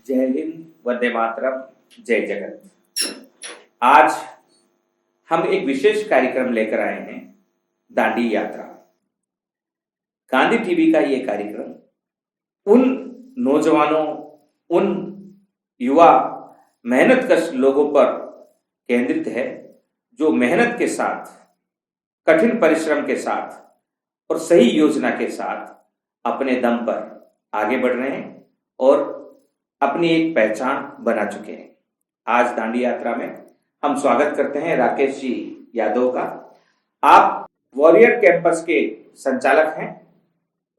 जय हिंद, वंदे मातरम, जय जगत। आज हम एक विशेष कार्यक्रम लेकर आए हैं, दांडी यात्रा। गांधी टीवी का ये कार्यक्रम उन नौजवानों, उन युवा मेहनतकश लोगों पर केंद्रित है जो मेहनत के साथ, कठिन परिश्रम के साथ और सही योजना के साथ अपने दम पर आगे बढ़ रहे हैं और अपनी एक पहचान बना चुके हैं। आज दांडी यात्रा में हम स्वागत करते हैं राकेश जी यादव का। आप वॉरियर कैंपस के संचालक हैं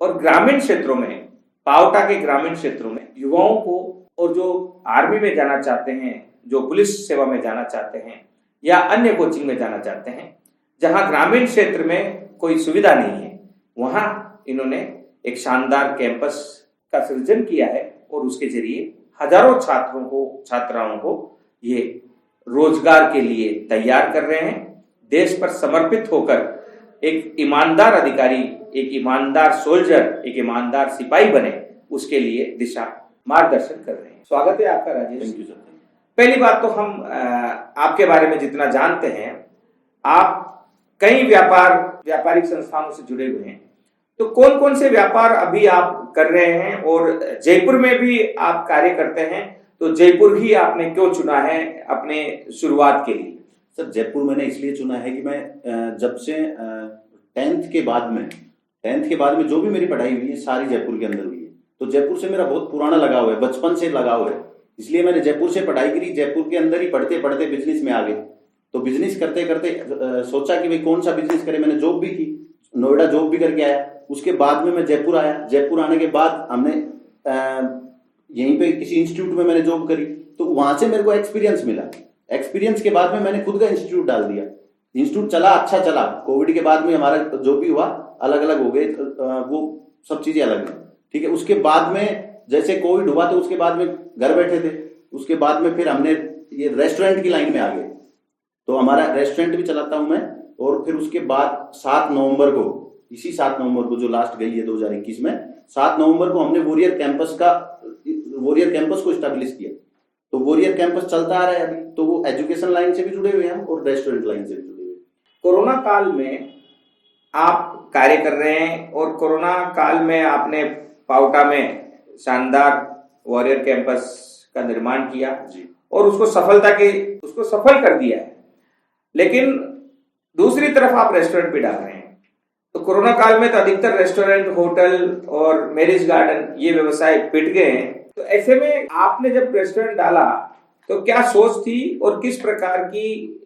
और ग्रामीण क्षेत्रों में, पावटा के ग्रामीण क्षेत्रों में युवाओं को और जो आर्मी में जाना चाहते हैं, जो पुलिस सेवा में जाना चाहते हैं या अन्य कोचिंग में जाना चाहते हैं, जहां ग्रामीण क्षेत्र में कोई सुविधा नहीं है, वहां इन्होंने एक शानदार कैंपस का सृजन किया है और उसके जरिए हजारों छात्राओं को ये रोजगार के लिए तैयार कर रहे हैं। देश पर समर्पित होकर एक ईमानदार अधिकारी, एक ईमानदार सोल्जर, एक ईमानदार सिपाही बने, उसके लिए दिशा मार्गदर्शन कर रहे हैं। स्वागत है आपका राजेश। Thank you sir. पहली बात तो हम आपके बारे में जितना जानते हैं, आप कई व्यापारिक संस्थानों से जुड़े हुए हैं, तो कौन कौन से व्यापार अभी आप कर रहे हैं और जयपुर में भी आप कार्य करते हैं, तो जयपुर ही आपने क्यों चुना है अपने शुरुआत के लिए? सर, जयपुर मैंने इसलिए चुना है कि मैं जब से 10th के बाद में जो भी मेरी पढ़ाई हुई है सारी जयपुर के अंदर हुई है। तो जयपुर से मेरा बहुत पुराना लगाव है, बचपन से लगाव है, इसलिए मैंने जयपुर से पढ़ाई करी। जयपुर के अंदर ही पढ़ते पढ़ते बिजनेस में आ गए। तो बिजनेस करते करते सोचा कि भाई कौन सा बिजनेस करे। मैंने जॉब भी की, नोएडा जॉब भी करके आया। उसके बाद में मैं जयपुर आया। जयपुर आने के बाद हमने यहीं पे किसी इंस्टीट्यूट में मैंने जॉब करी, तो वहां से मेरे को एक्सपीरियंस मिला। एक्सपीरियंस के बाद में मैंने खुद का इंस्टीट्यूट डाल दिया। इंस्टीट्यूट चला, अच्छा चला। कोविड के बाद में हमारा जो भी हुआ अलग अलग हो गए, वो सब चीजें अलग है, ठीक है। उसके बाद में जैसे कोविड हुआ तो उसके बाद में घर बैठे थे। उसके बाद में फिर हमने ये रेस्टोरेंट की लाइन में आ गए, तो हमारा रेस्टोरेंट भी चलाता हूं मैं। और फिर उसके बाद 7 नवंबर को, इसी 7 नवंबर को जो लास्ट गई है 2021 में, 7 नवंबर को हमने वॉरियर कैंपस को स्टैब्लिश किया। तो वॉरियर कैंपस चलता आ रहा है अभी। तो वो एजुकेशन लाइन से भी जुड़े हुए हैं और रेस्टोरेंट लाइन से भी जुड़े हुए हैं। कोरोना काल में आप कार्य कर रहे हैं और कोरोना काल में आपने पावटा में शानदार वॉरियर कैंपस का निर्माण किया जी, और उसको सफल कर दिया है। लेकिन दूसरी तरफ आप रेस्टोरेंट भी डाल रहे हैं। तो कोरोना काल में तो अधिकतर रेस्टोरेंट, होटल और मैरिज गार्डन ये व्यवसाय पिट गए हैं। तो ऐसे में आपने जब रेस्टोरेंट डाला तो क्या सोच थी और किस प्रकार की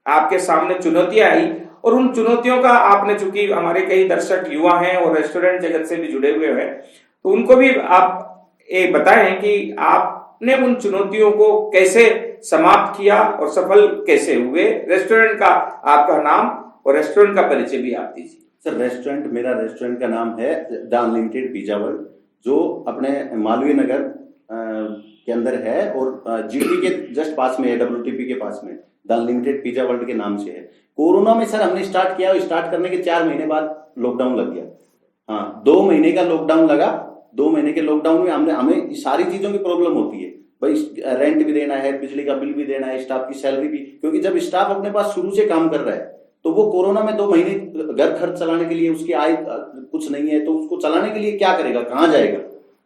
आपके सामने चुनौतियां आई, और उन चुनौतियों का आपने, चूंकि हमारे कई दर्शक युवा हैं और रेस्टोरेंट जगत से भी जुड़े हुए हैं, तो उनको भी आप बताएं कि आपने उन चुनौतियों को कैसे समाप्त किया और सफल कैसे हुए। रेस्टोरेंट का आपका नाम और रेस्टोरेंट का परिचय भी आप दीजिए। सर, मेरा रेस्टोरेंट का नाम है द अनलिमिटेड पिज्जा वर्ल्ड, जो अपने मालवीय नगर के अंदर है और जीटी के जस्ट पास में है, WTP के पास में। द अनलिमिटेड पिज्जा वर्ल्ड के नाम से है। कोरोना में सर हमने स्टार्ट किया, और स्टार्ट करने के 4 महीने बाद लॉकडाउन लग गया। हाँ, 2 महीने का लॉकडाउन लगा। 2 महीने के लॉकडाउन में हमें सारी चीजों की प्रॉब्लम होती है भाई। रेंट भी देना है, बिजली का बिल भी देना है, स्टाफ की सैलरी भी, क्योंकि जब स्टाफ अपने पास शुरू से काम कर रहा है तो वो कोरोना में 2 महीने घर खर्च चलाने के लिए, उसकी आय कुछ नहीं है तो उसको चलाने के लिए क्या करेगा, कहाँ जाएगा।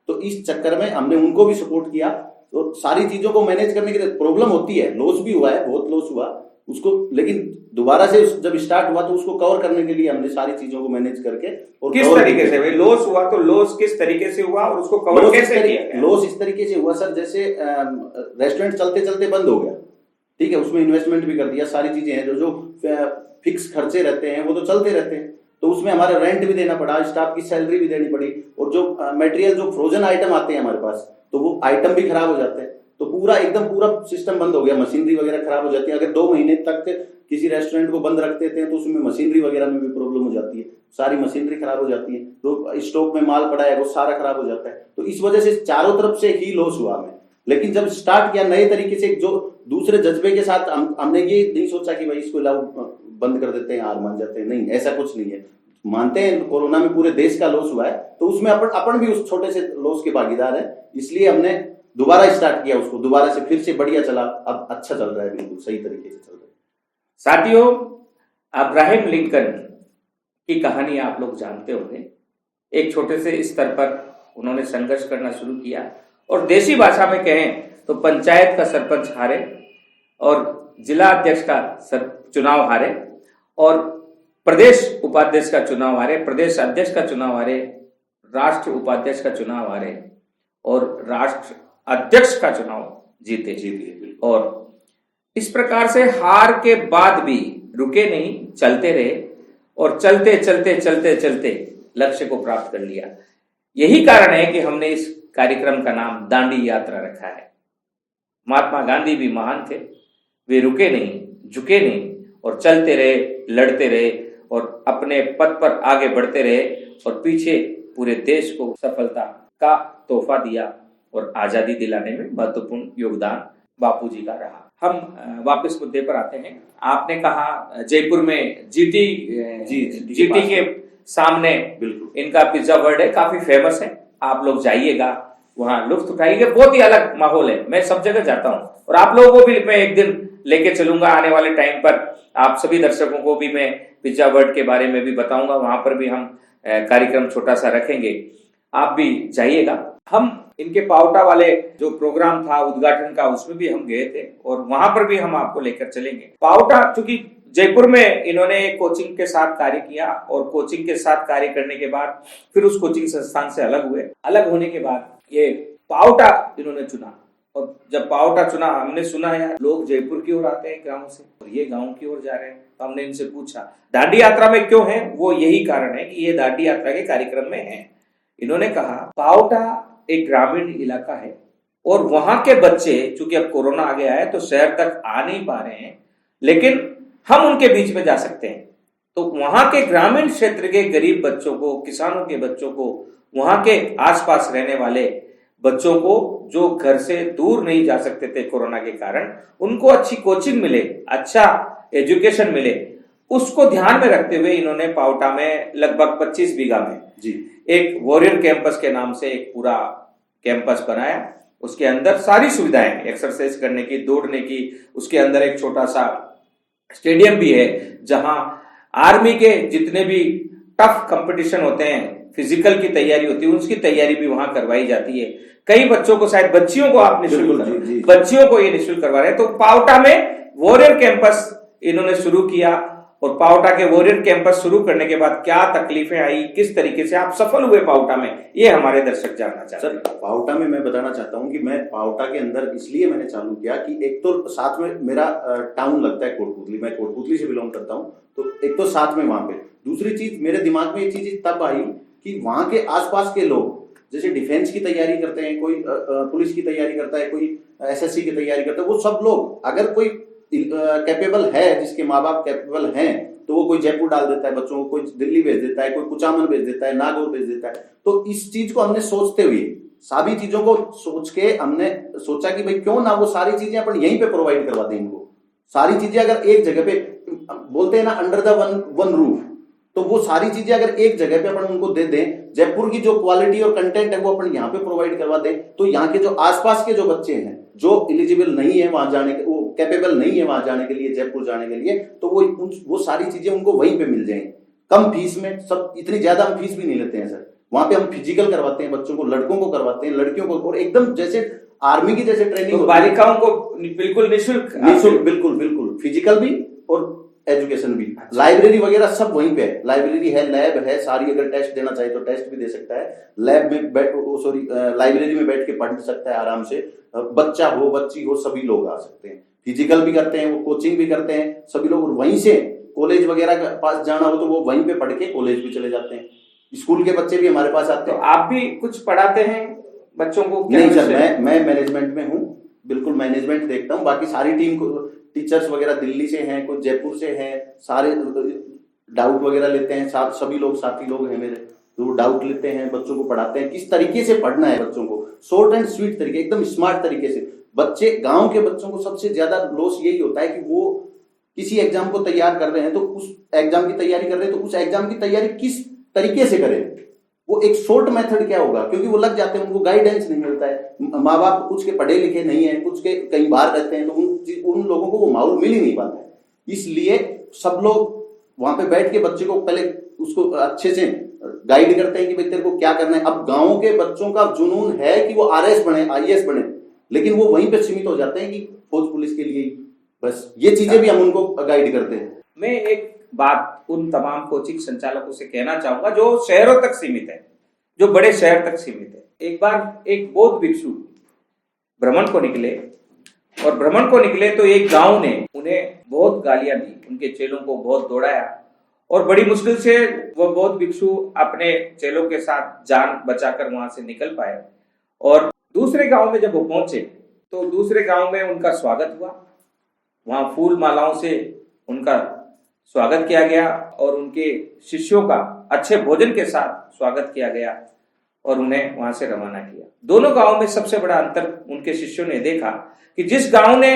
तो इस चक्कर में हमने उनको भी सपोर्ट किया। तो सारी चीजों को मैनेज करने के लिए प्रॉब्लम होती है, लॉस भी हुआ है, बहुत लॉस हुआ उसको, लेकिन दोबारा से जब स्टार्ट हुआ तो उसको कवर करने के लिए हमने सारी चीजों को मैनेज करके। और किस तरीके से भाई लॉस हुआ, तो लॉस किस तरीके से हुआ और उसको कवर कैसे किया? लॉस इस तरीके से हुआ सर, जैसे रेस्टोरेंट चलते चलते बंद हो गया, ठीक है। उसमें इन्वेस्टमेंट भी कर दिया, सारी चीजें हैं, जो फिक्स खर्चे रहते हैं वो तो चलते रहते हैं। तो उसमें हमारा रेंट भी देना पड़ा, स्टाफ की सैलरी भी देनी पड़ी, और जो मटेरियल, जो फ्रोजन आइटम आते हैं हमारे पास, तो वो आइटम भी खराब हो जाते हैं। तो पूरा सिस्टम बंद हो गया, मशीनरी वगैरह खराब हो जाती है। अगर 2 महीने तक किसी रेस्टोरेंट को बंद रख देते हैं तो उसमें मशीनरी वगैरह में भी प्रॉब्लम हो जाती है, सारी मशीनरी खराब हो जाती है। तो स्टॉक में माल पड़ा है वो सारा खराब हो जाता है। तो इस वजह से चारों तरफ से ही लॉस हुआ हमें। लेकिन जब स्टार्ट किया नए तरीके से, जो दूसरे जज्बे के साथ, हमने ये नहीं सोचा कि भाई इसको बंद कर देते हैं, हार मान जाते हैं, नहीं, ऐसा कुछ नहीं है। मानते हैं कोरोना में पूरे देश का लॉस हुआ है, तो उसमें अपन भी उस छोटे से लॉस के भागीदार है। इसलिए हमने दोबारा स्टार्ट किया उसको, दोबारा से फिर से बढ़िया चला, अब अच्छा चल रहा है, बिल्कुल सही तरीके से चल रहा है। साथियों, अब्राहम लिंकन की कहानी आप लोग जानते होंगे। एक छोटे से स्तर पर उन्होंने संघर्ष करना शुरू किया और देसी भाषा में कहें तो पंचायत का सरपंच हारे और जिला अध्यक्ष का चुनाव हारे और प्रदेश उपाध्यक्ष का चुनाव हारे, प्रदेश अध्यक्ष का चुनाव हारे, राष्ट्र उपाध्यक्ष का चुनाव हारे और राष्ट्र अध्यक्ष का चुनाव जीते। और इस प्रकार से हार के बाद भी रुके नहीं, चलते रहे और चलते चलते चलते चलते लक्ष्य को प्राप्त कर लिया। यही कारण है कि हमने इस कार्यक्रम का नाम दांडी यात्रा रखा है। महात्मा गांधी भी महान थे, वे रुके नहीं, झुके नहीं और चलते रहे, लड़ते रहे और अपने पथ पर आगे बढ़ते रहे और पीछे पूरे देश को सफलता का तोहफा दिया और आजादी दिलाने में महत्वपूर्ण योगदान बापूजी का रहा। हम वापस मुद्दे पर आते हैं। आपने कहा जयपुर में जीटी के सामने बिल्कुल इनका पिज्जा वर्ल्ड है, काफी फेमस है, आप लोग जाइएगा, वहां लुत्फ उठाइएगा, बहुत ही अलग माहौल है। मैं सब जगह जाता हूँ और आप लोगों को भी मैं एक दिन लेके चलूंगा आने वाले टाइम पर। आप सभी दर्शकों को भी मैं पिज्जा वर्ल्ड के बारे में भी बताऊंगा, वहां पर भी हम कार्यक्रम छोटा सा रखेंगे, आप भी जाइएगा। हम इनके पावटा वाले जो प्रोग्राम था उद्घाटन का, उसमें भी हम गए थे और वहां पर भी हम आपको लेकर चलेंगे। पावटा, चूंकि जयपुर में इन्होंने कोचिंग के साथ कार्य किया और कोचिंग के साथ कार्य करने के बाद फिर उस कोचिंग संस्थान से अलग हुए। अलग होने के बाद ये पावटा इन्होंने चुना और जब पावटा चुना, हमने सुना है लोग जयपुर की ओर आते हैं गाँव से और ये गाँव की ओर जा रहे हैं, तो हमने इनसे पूछा दांडी यात्रा में क्यों है। वो यही कारण है कि ये दांडी यात्रा के कार्यक्रम में है। इन्होंने कहा पावटा एक ग्रामीण इलाका है और वहां के बच्चे, चूंकि अब कोरोना आ गया है तो शहर तक आ नहीं पा रहे हैं, लेकिन हम उनके बीच में जा सकते हैं। तो वहां के ग्रामीण क्षेत्र के गरीब बच्चों को, किसानों के बच्चों को, वहां के आसपास रहने वाले बच्चों को जो घर से दूर नहीं जा सकते थे कोरोना के कारण, उनको अच्छी कोचिंग मिले, अच्छा एजुकेशन मिले, उसको ध्यान में रखते हुए इन्होंने पावटा में लगभग 25 बीघा में एक वॉरियर कैंपस के नाम से एक पूरा कैंपस बनाया। उसके अंदर सारी सुविधाएं, एक्सरसाइज करने की, दौड़ने की, उसके अंदर एक छोटा सा स्टेडियम भी है जहां आर्मी के जितने भी टफ कंपटीशन होते हैं, फिजिकल की तैयारी होती है, उसकी तैयारी भी वहां करवाई जाती है। कई बच्चों को, शायद बच्चियों को आप निःशुल्क, बच्चियों को ये निःशुल्क करवा रहे हैं। तो पावटा में वॉरियर कैंपस इन्होंने शुरू किया और पावटा के वॉरियर कैंपस शुरू करने के बाद क्या तकलीफें आई, किस तरीके से आप सफल हुए पावटा में, ये हमारे दर्शक जानना चाहते हैं। सर, पावटा में मैं बताना चाहता हूँ कि मैं पावटा के अंदर इसलिए मैंने चालू किया कि एक तो साथ में मेरा टाउन लगता है कोटपुतली, मैं कोटपुतली से बिलोंग करता हूँ, तो एक तो साथ में वहां पे, दूसरी चीज मेरे दिमाग में ये चीज तब आई कि वहां के आसपास के लोग जैसे डिफेंस की तैयारी करते हैं, कोई पुलिस की तैयारी करता है, कोई SSC की तैयारी करता है, वो सब लोग अगर कोई कैपेबल है, जिसके माँ बाप कैपेबल हैं, तो वो कोई जयपुर डाल देता है बच्चों को, कोई दिल्ली भेज देता है, कोई कुचामन भेज देता है, नागौर भेज देता है। तो इस चीज को हमने सोचते हुए, सभी चीजों को सोच के हमने सोचा कि भाई क्यों ना वो सारी चीजें अपन यहीं पे प्रोवाइड करवा दें इनको। सारी चीजें अगर एक जगह पे, बोलते हैं ना अंडर द वन रूफ, तो वो सारी चीजें अगर एक जगह पे अपन उनको दे दें, जयपुर की जो क्वालिटी और कंटेंट है वो अपन यहाँ पे प्रोवाइड करवा दें, तो यहाँ के जो आसपास के जो बच्चे हैं जो एलिजिबल नहीं है वहां जाने के, वो कैपेबल नहीं है वहां जाने के लिए, जयपुर जाने के लिए, तो वो सारी चीजें उनको वहीं पे मिल जाएंगी कम फीस में। सब इतनी ज्यादा हम फीस भी नहीं लेते हैं सर। वहां पे हम फिजिकल करवाते हैं बच्चों को, लड़कों को करवाते हैं, लड़कियों को, और एकदम जैसे आर्मी की जैसे ट्रेनिंग, तो बालिकाओं को बिल्कुल निःशुल्क बिल्कुल फिजिकल भी और एजुकेशन भी। अच्छा। लाइब्रेरी वगैरह सब वहीं पे है, लाइब्रेरी है, लैब है सारी, अगर टेस्ट देना चाहे तो टेस्ट भी दे सकता है, लैब में लाइब्रेरी में बैठ के पढ़ सकता है आराम से, बच्चा हो बच्ची हो सभी लोग आ सकते हैं, फिजिकल भी करते हैं, वो कोचिंग भी करते हैं सभी लोग, और वहीं से कॉलेज वगैरह के पास जाना हो तो वो वहीं पे पढ़ के कॉलेज भी चले जाते हैं। स्कूल के बच्चे भी हमारे पास आते हैं। तो आप भी कुछ पढ़ाते हैं बच्चों को? नहीं सर, मैं मैनेजमेंट में हूँ, बिल्कुल मैनेजमेंट देखता हूँ। बाकी सारी टीम को, टीचर्स वगैरह दिल्ली से हैं, कुछ जयपुर से हैं, सारे डाउट वगैरह लेते हैं, सभी लोग साथी लोग हैं मेरे, तो डाउट लेते हैं, बच्चों को पढ़ाते हैं किस तरीके से पढ़ना है बच्चों को, शॉर्ट एंड स्वीट तरीके, एकदम स्मार्ट तरीके से। बच्चे, गांव के बच्चों को सबसे ज्यादा लॉस यही होता है कि वो किसी एग्जाम को तैयार कर रहे हैं, तो उस एग्जाम की तैयारी कर रहे हैं, तो उस एग्जाम की तैयारी किस तरीके से करें, वो एक शॉर्ट मेथड क्या होगा, क्योंकि वो लग जाते हैं, उनको गाइडेंस नहीं मिलता है, माँ बाप कुछ के पढ़े लिखे नहीं है, कुछ के कहीं बाहर रहते हैं, तो उन लोगों को वो माहौल मिल ही नहीं पाता है। इसलिए सब लोग वहां पे बैठ के बच्चे को पहले उसको अच्छे से गाइड करते हैं कि भाई तेरे को क्या करना है। अब गाँव के बच्चों का जुनून है कि वो RS बने, IAS बने, लेकिन वो वहीं पे सीमित हो जाते हैं कि फौज पुलिस के लिए, बस ये चीजें भी हम उनको गाइड करते हैं। मैं एक बात उन तमाम कोचिंग संचालकों से कहना चाहूंगा जो शहरों तक सीमित है, जो बड़े शहर तक सीमित है। एक बार एक बौद्ध भिक्षु भ्रमण को निकले, और भ्रमण को निकले तो एक गांव ने उन्हें बहुत गालियां दी, उनके चेलों को बहुत दौड़ाया, और बड़ी मुश्किल से वह बौद्ध भिक्षु अपने चेलों के साथ जान बचाकर वहां से निकल पाए। और दूसरे गांव में जब वो पहुंचे तो दूसरे गांव में उनका स्वागत हुआ, वहां फूल मालाओं से उनका स्वागत किया गया और उनके शिष्यों का अच्छे भोजन के साथ स्वागत किया गया और उन्हें वहां से रवाना किया। दोनों गांवों में सबसे बड़ा अंतर उनके शिष्यों ने देखा कि जिस गांव ने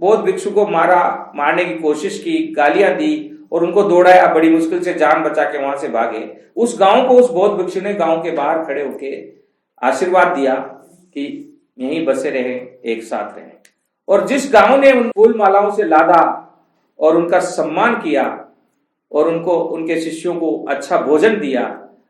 बौद्ध भिक्षु को मारने की कोशिश की, गालियां दी और उनको दौड़ाया, बड़ी मुश्किल से जान बचा के वहां से भागे, उस गांव को उस बौद्ध भिक्षु ने गांव के बाहर खड़े होके आशीर्वाद दिया कि यहीं बसे रहे, एक साथ रहे। और जिस गांव ने उन फूल मालाओं से लादा और उनका सम्मान किया और उनको, उनके शिष्यों को अच्छा भोजन दिया,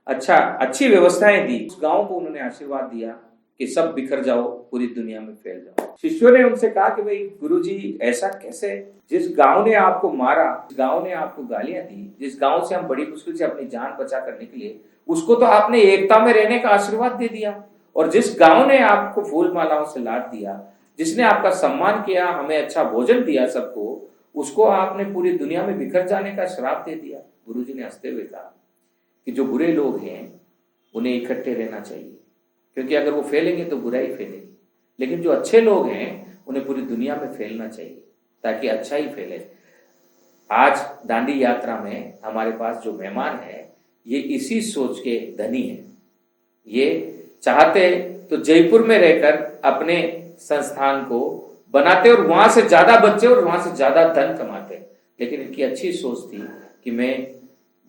अच्छी व्यवस्थाएं दी, उस गांव को उन्होंने आशीर्वाद दिया कि सब बिखर जाओ, पूरी दुनिया में फैल जाओ। शिष्यों ने उनसे कहा कि भाई गुरुजी ऐसा कैसे, जिस गांव ने आपको मारा, जिस गांव ने आपको गालियां दी, जिस गांव से हम बड़ी मुश्किल से अपनी जान बचाकर निकले, उसको तो आपने एकता में रहने का आशीर्वाद दे दिया, और जिस गांव ने आपको फूल मालाओं से लाद दिया, जिसने आपका सम्मान किया, हमें अच्छा भोजन दिया सबको, उसको आपने पूरी दुनिया में बिखर जाने का श्राप दे दिया। गुरुजी ने हंसते हुए कहा कि जो बुरे लोग हैं उन्हें इकट्ठे रहना चाहिए, क्योंकि अगर वो फैलेंगे तो बुराई फैलेगी, लेकिन जो अच्छे लोग हैं उन्हें पूरी दुनिया में फैलना चाहिए ताकि अच्छा ही फैले। आज दांडी यात्रा में हमारे पास जो मेहमान है ये इसी सोच के धनी है। ये चाहते तो जयपुर में रहकर अपने संस्थान को बनाते और वहां से ज्यादा बच्चे और वहां से ज्यादा धन कमाते, लेकिन इनकी अच्छी सोच थी कि मैं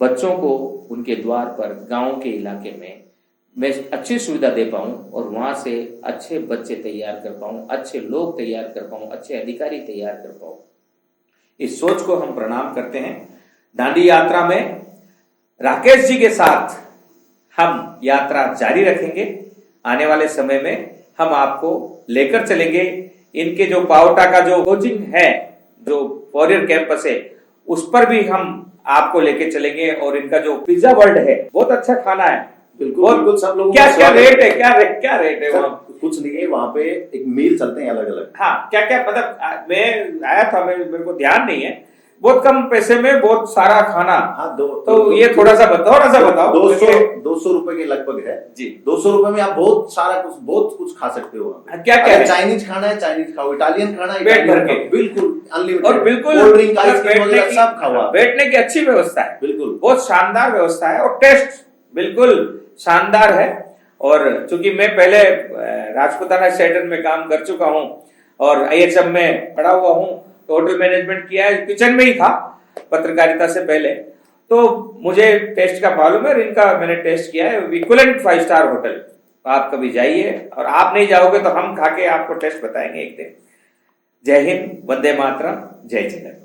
बच्चों को उनके द्वार पर गांव के इलाके में मैं अच्छी सुविधा दे पाऊं और वहां से अच्छे बच्चे तैयार कर पाऊं, अच्छे लोग तैयार कर पाऊं, अच्छे अधिकारी तैयार कर पाऊं। इस सोच को हम प्रणाम करते हैं। दांडी यात्रा में राकेश जी के साथ हम यात्रा जारी रखेंगे। आने वाले समय में हम आपको लेकर चलेंगे। इनके जो पावटा का जो कोचिंग है, जो वॉरियर कैंपस है, उस पर भी हम आपको लेके चलेंगे। और इनका जो पिज्जा वर्ल्ड है, बहुत अच्छा खाना है। बिल्कुल सब लोगों क्या रेट है, क्या रेट है वहाँ? कुछ नहीं है, वहाँ पे एक मील चलते हैं अलग अलग। हाँ, क्या मतलब मैं आया था, मेरे को ध्यान नहीं है। बहुत कम पैसे में बहुत सारा खाना। हाँ, तो ये थोड़ा सा बताओ। 200 रुपए के लगभग है जी। 200 रुपए में आप बहुत कुछ खा सकते हो। क्या चाइनीज खाना है चाइनीज खाओ, इटालियन खाना है पेट भर के, बिल्कुल अनलिमिटेड, और बिल्कुल कोल्ड ड्रिंक आइसक्रीम सब खाओ। बैठने की अच्छी व्यवस्था है, बिल्कुल बहुत शानदार व्यवस्था है, और टेस्ट बिल्कुल शानदार है। और चूंकि मैं पहले राजपुताना शेल्टर में काम कर चुका हूँ और IHM में पढ़ा हुआ हूँ, तो होटल मैनेजमेंट किया है, किचन में ही था पत्रकारिता से पहले, तो मुझे टेस्ट का मालूम है। और इनका मैंने टेस्ट किया है, इक्विवेलेंट 5 स्टार होटल। तो आप कभी जाइए, और आप नहीं जाओगे तो हम खा के आपको टेस्ट बताएंगे एक दिन। जय हिंद, वंदे मातरम, जय जगन्नाथ।